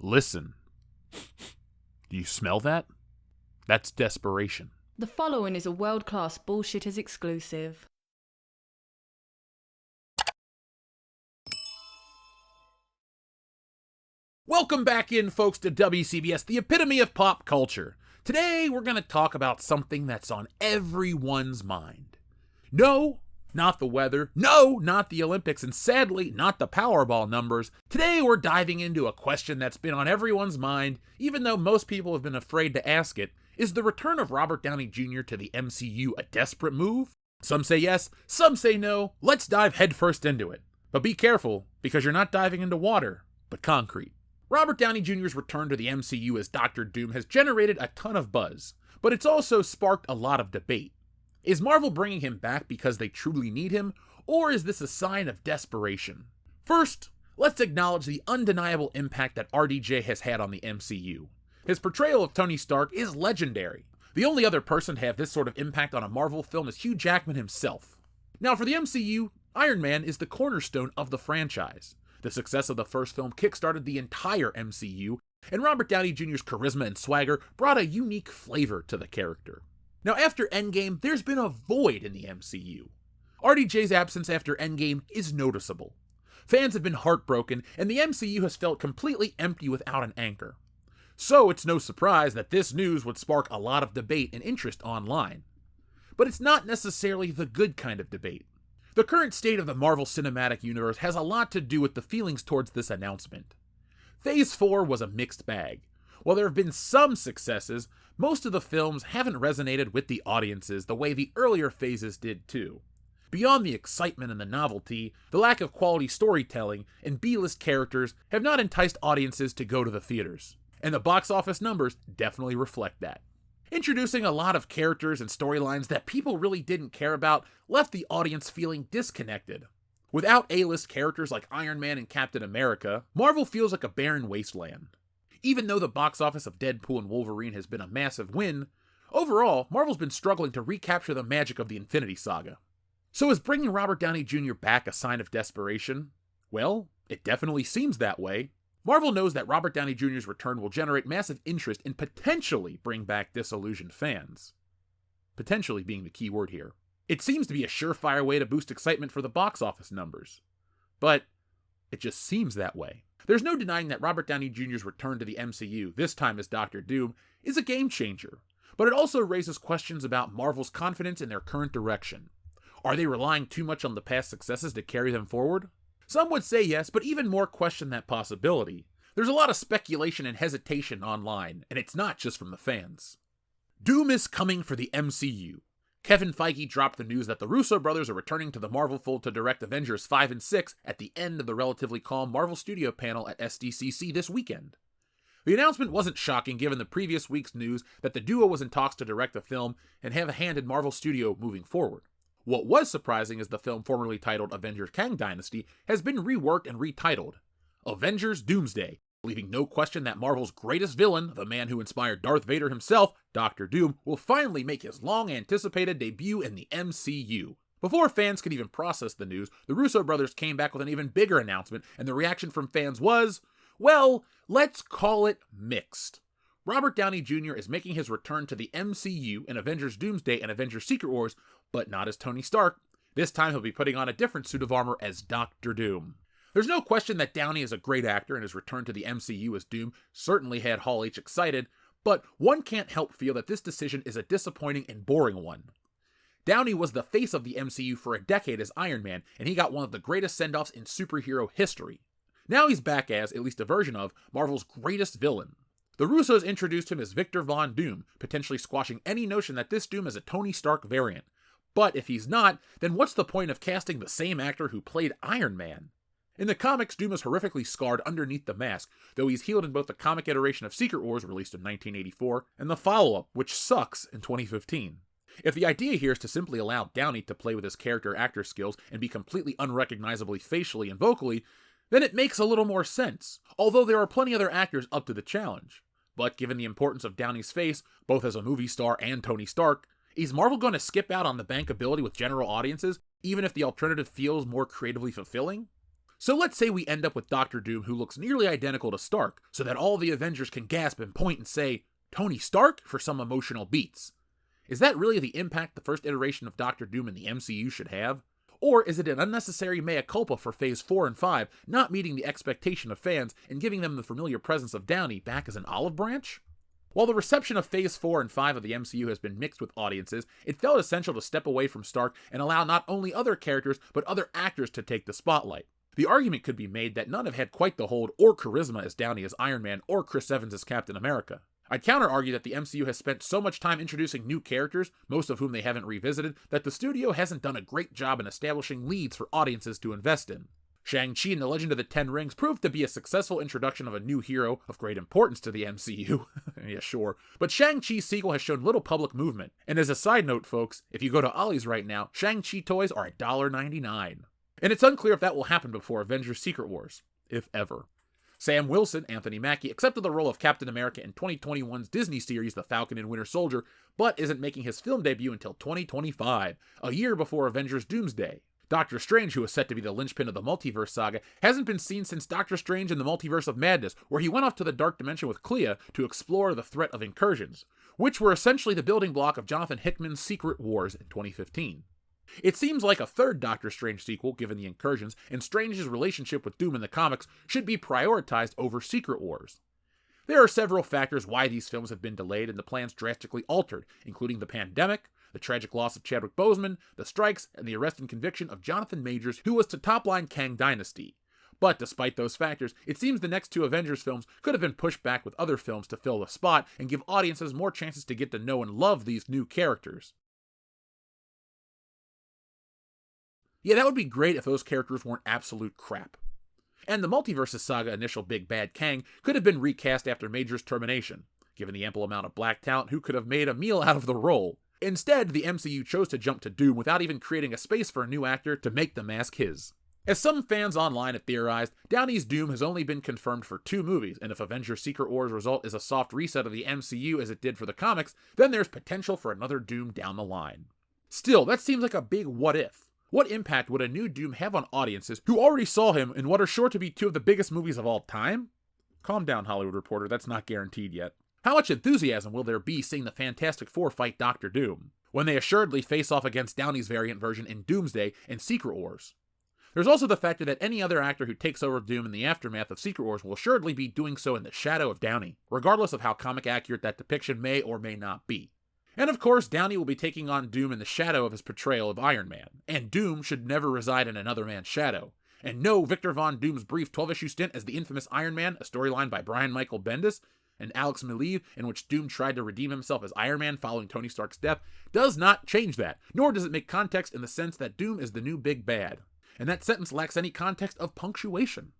Listen. Do you smell that? That's desperation. The following is a World-Class Bullshitters exclusive. Welcome back in, folks, to WCBS, the epitome of pop culture. Today, we're going to talk about something that's on everyone's mind. No, not the weather. No, not the Olympics. And sadly, not the Powerball numbers. Today, we're diving into a question that's been on everyone's mind, even though most people have been afraid to ask it. Is the return of Robert Downey Jr. to the MCU a desperate move? Some say yes, some say no. Let's dive headfirst into it. But be careful, because you're not diving into water, but concrete. Robert Downey Jr.'s return to the MCU as Dr. Doom has generated a ton of buzz, but it's also sparked a lot of debate. Is Marvel bringing him back because they truly need him, or is this a sign of desperation? First, let's acknowledge the undeniable impact that RDJ has had on the MCU. His portrayal of Tony Stark is legendary. The only other person to have this sort of impact on a Marvel film is Hugh Jackman himself. Now for the MCU, Iron Man is the cornerstone of the franchise. The success of the first film kickstarted the entire MCU, and Robert Downey Jr.'s charisma and swagger brought a unique flavor to the character. Now after Endgame, there's been a void in the MCU. RDJ's absence after Endgame is noticeable. Fans have been heartbroken, and the MCU has felt completely empty without an anchor. So it's no surprise that this news would spark a lot of debate and interest online. But it's not necessarily the good kind of debate. The current state of the Marvel Cinematic Universe has a lot to do with the feelings towards this announcement. Phase 4 was a mixed bag. While there have been some successes, most of the films haven't resonated with the audiences the way the earlier phases did too. Beyond the excitement and the novelty, the lack of quality storytelling and B-list characters have not enticed audiences to go to the theaters. And the box office numbers definitely reflect that. Introducing a lot of characters and storylines that people really didn't care about left the audience feeling disconnected. Without A-list characters like Iron Man and Captain America, Marvel feels like a barren wasteland. Even though the box office of Deadpool and Wolverine has been a massive win, overall, Marvel's been struggling to recapture the magic of the Infinity Saga. So is bringing Robert Downey Jr. back a sign of desperation? Well, it definitely seems that way. Marvel knows that Robert Downey Jr.'s return will generate massive interest and potentially bring back disillusioned fans. Potentially being the key word here. It seems to be a surefire way to boost excitement for the box office numbers. But it just seems that way. There's no denying that Robert Downey Jr.'s return to the MCU, this time as Dr. Doom, is a game changer. But it also raises questions about Marvel's confidence in their current direction. Are they relying too much on the past successes to carry them forward? Some would say yes, but even more question that possibility. There's a lot of speculation and hesitation online, and it's not just from the fans. Doom is coming for the MCU. Kevin Feige dropped the news that the Russo brothers are returning to the Marvel fold to direct Avengers 5 and 6 at the end of the relatively calm Marvel Studio panel at SDCC this weekend. The announcement wasn't shocking given the previous week's news that the duo was in talks to direct the film and have a hand in Marvel Studio moving forward. What was surprising is the film formerly titled Avengers Kang Dynasty has been reworked and retitled Avengers Doomsday, leaving no question that Marvel's greatest villain, the man who inspired Darth Vader himself, Dr. Doom, will finally make his long-anticipated debut in the MCU. Before fans could even process the news, the Russo brothers came back with an even bigger announcement, and the reaction from fans was, well, let's call it mixed. Robert Downey Jr. is making his return to the MCU in Avengers Doomsday and Avengers Secret Wars, but not as Tony Stark. This time he'll be putting on a different suit of armor as Dr. Doom. There's no question that Downey is a great actor and his return to the MCU as Doom certainly had Hall H excited, but one can't help feel that this decision is a disappointing and boring one. Downey was the face of the MCU for a decade as Iron Man, and he got one of the greatest send-offs in superhero history. Now he's back as, at least a version of, Marvel's greatest villain. The Russos introduced him as Victor Von Doom, potentially squashing any notion that this Doom is a Tony Stark variant. But if he's not, then what's the point of casting the same actor who played Iron Man? In the comics, Doom is horrifically scarred underneath the mask, though he's healed in both the comic iteration of Secret Wars, released in 1984, and the follow-up, which sucks, in 2015. If the idea here is to simply allow Downey to play with his character-actor skills and be completely unrecognizably facially and vocally, then it makes a little more sense, although there are plenty other actors up to the challenge. But given the importance of Downey's face, both as a movie star and Tony Stark, is Marvel going to skip out on the bankability with general audiences, even if the alternative feels more creatively fulfilling? So let's say we end up with Doctor Doom who looks nearly identical to Stark, so that all the Avengers can gasp and point and say, "Tony Stark?" for some emotional beats. Is that really the impact the first iteration of Doctor Doom in the MCU should have? Or is it an unnecessary mea culpa for Phase 4 and 5 not meeting the expectation of fans and giving them the familiar presence of Downey back as an olive branch? While the reception of Phase 4 and 5 of the MCU has been mixed with audiences, it felt essential to step away from Stark and allow not only other characters but other actors to take the spotlight. The argument could be made that none have had quite the hold or charisma as Downey as Iron Man or Chris Evans as Captain America. I'd counter-argue that the MCU has spent so much time introducing new characters, most of whom they haven't revisited, that the studio hasn't done a great job in establishing leads for audiences to invest in. Shang-Chi and the Legend of the Ten Rings proved to be a successful introduction of a new hero of great importance to the MCU. Yeah, sure. But Shang-Chi's sequel has shown little public movement. And as a side note, folks, if you go to Ollie's right now, Shang-Chi toys are $1.99. And it's unclear if that will happen before Avengers Secret Wars. If ever. Sam Wilson, Anthony Mackie, accepted the role of Captain America in 2021's Disney series The Falcon and Winter Soldier, but isn't making his film debut until 2025, a year before Avengers Doomsday. Doctor Strange, who is set to be the linchpin of the multiverse saga, hasn't been seen since Doctor Strange in the Multiverse of Madness, where he went off to the Dark Dimension with Clea to explore the threat of incursions, which were essentially the building block of Jonathan Hickman's Secret Wars in 2015. It seems like a third Doctor Strange sequel, given the incursions, and Strange's relationship with Doom in the comics should be prioritized over Secret Wars. There are several factors why these films have been delayed and the plans drastically altered, including the pandemic, the tragic loss of Chadwick Boseman, the strikes, and the arrest and conviction of Jonathan Majors, who was to topline Kang Dynasty. But despite those factors, it seems the next two Avengers films could have been pushed back with other films to fill the spot and give audiences more chances to get to know and love these new characters. Yeah, that would be great if those characters weren't absolute crap. And the Multiverses saga initial big bad Kang could have been recast after Major's termination, given the ample amount of black talent who could have made a meal out of the role. Instead, the MCU chose to jump to Doom without even creating a space for a new actor to make the mask his. As some fans online have theorized, Downey's Doom has only been confirmed for 2 movies, and if Avengers Secret Wars' result is a soft reset of the MCU as it did for the comics, then there's potential for another Doom down the line. Still, that seems like a big what if. What impact would a new Doom have on audiences who already saw him in what are sure to be 2 of the biggest movies of all time? Calm down, Hollywood Reporter, that's not guaranteed yet. How much enthusiasm will there be seeing the Fantastic Four fight Doctor Doom, when they assuredly face off against Downey's variant version in Doomsday and Secret Wars? There's also the factor that any other actor who takes over Doom in the aftermath of Secret Wars will assuredly be doing so in the shadow of Downey, regardless of how comic accurate that depiction may or may not be. And of course, Downey will be taking on Doom in the shadow of his portrayal of Iron Man, and Doom should never reside in another man's shadow. And no, Victor Von Doom's brief 12-issue stint as the infamous Iron Man, a storyline by Brian Michael Bendis and Alex Maleev, in which Doom tried to redeem himself as Iron Man following Tony Stark's death, does not change that, nor does it make context in the sense that Doom is the new big bad. And that sentence lacks any context of punctuation.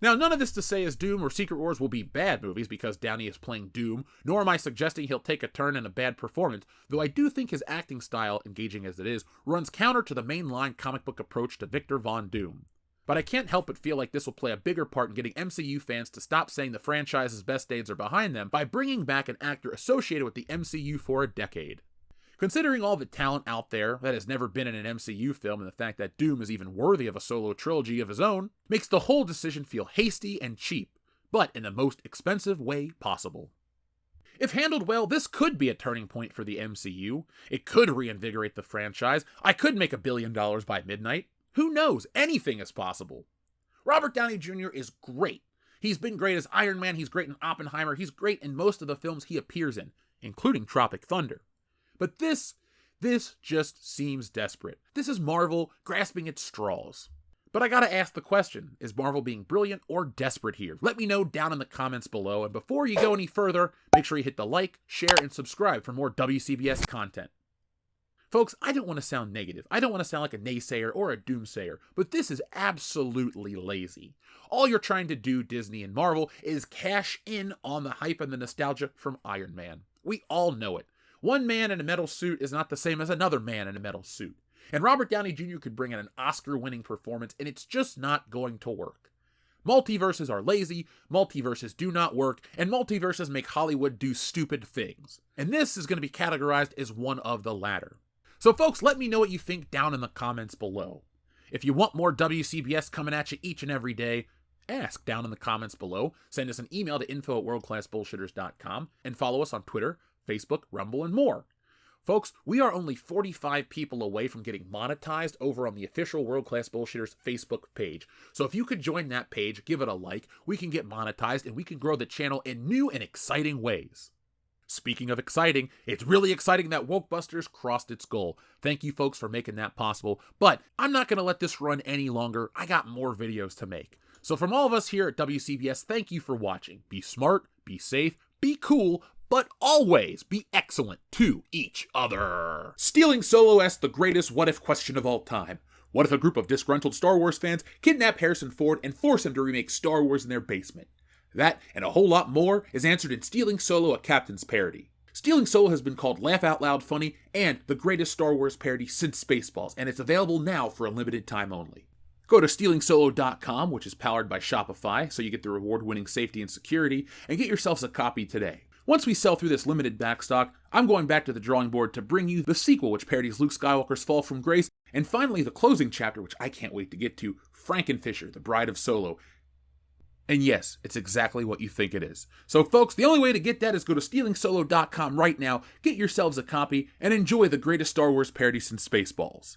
Now, none of this to say is Doom or Secret Wars will be bad movies because Downey is playing Doom, nor am I suggesting he'll take a turn in a bad performance, though I do think his acting style, engaging as it is, runs counter to the mainline comic book approach to Victor Von Doom. But I can't help but feel like this will play a bigger part in getting MCU fans to stop saying the franchise's best days are behind them by bringing back an actor associated with the MCU for a decade. Considering all the talent out there that has never been in an MCU film and the fact that Doom is even worthy of a solo trilogy of his own, makes the whole decision feel hasty and cheap, but in the most expensive way possible. If handled well, this could be a turning point for the MCU. It could reinvigorate the franchise. I could make $1 billion by midnight. Who knows? Anything is possible. Robert Downey Jr. is great. He's been great as Iron Man, he's great in Oppenheimer, he's great in most of the films he appears in, including Tropic Thunder. But this just seems desperate. This is Marvel grasping at straws. But I gotta ask the question, is Marvel being brilliant or desperate here? Let me know down in the comments below, and before you go any further, make sure you hit the like, share, and subscribe for more WCBS content. Folks, I don't want to sound negative. I don't want to sound like a naysayer or a doomsayer, but this is absolutely lazy. All you're trying to do, Disney and Marvel, is cash in on the hype and the nostalgia from Iron Man. We all know it. One man in a metal suit is not the same as another man in a metal suit. And Robert Downey Jr. could bring in an Oscar-winning performance, and it's just not going to work. Multiverses are lazy, multiverses do not work, and multiverses make Hollywood do stupid things. And this is going to be categorized as one of the latter. So folks, let me know what you think down in the comments below. If you want more WCBS coming at you each and every day, ask down in the comments below. Send us an email to info@worldclassbullshitters.com and follow us on Twitter, Facebook, Rumble, and more. Folks, we are only 45 people away from getting monetized over on the official World Class Bullshitters Facebook page. So if you could join that page, give it a like, we can get monetized and we can grow the channel in new and exciting ways. Speaking of exciting, it's really exciting that Wokebusters crossed its goal. Thank you folks for making that possible, but I'm not going to let this run any longer. I got more videos to make. So from all of us here at WCBS, thank you for watching. Be smart, be safe, be cool, but always be excellent to each other. Stealing Solo asks the greatest what-if question of all time. What if a group of disgruntled Star Wars fans kidnap Harrison Ford and force him to remake Star Wars in their basement? That, and a whole lot more, is answered in Stealing Solo, a Captain's Parody. Stealing Solo has been called Laugh Out Loud Funny and the greatest Star Wars parody since Spaceballs, and it's available now for a limited time only. Go to stealingsolo.com, which is powered by Shopify, so you get the reward-winning safety and security, and get yourselves a copy today. Once we sell through this limited backstock, I'm going back to the drawing board to bring you the sequel, which parodies Luke Skywalker's fall from grace, and finally the closing chapter, which I can't wait to get to, Frankenfisher, the Bride of Solo. And yes, it's exactly what you think it is. So folks, the only way to get that is go to stealingsolo.com right now, get yourselves a copy, and enjoy the greatest Star Wars parody since Spaceballs.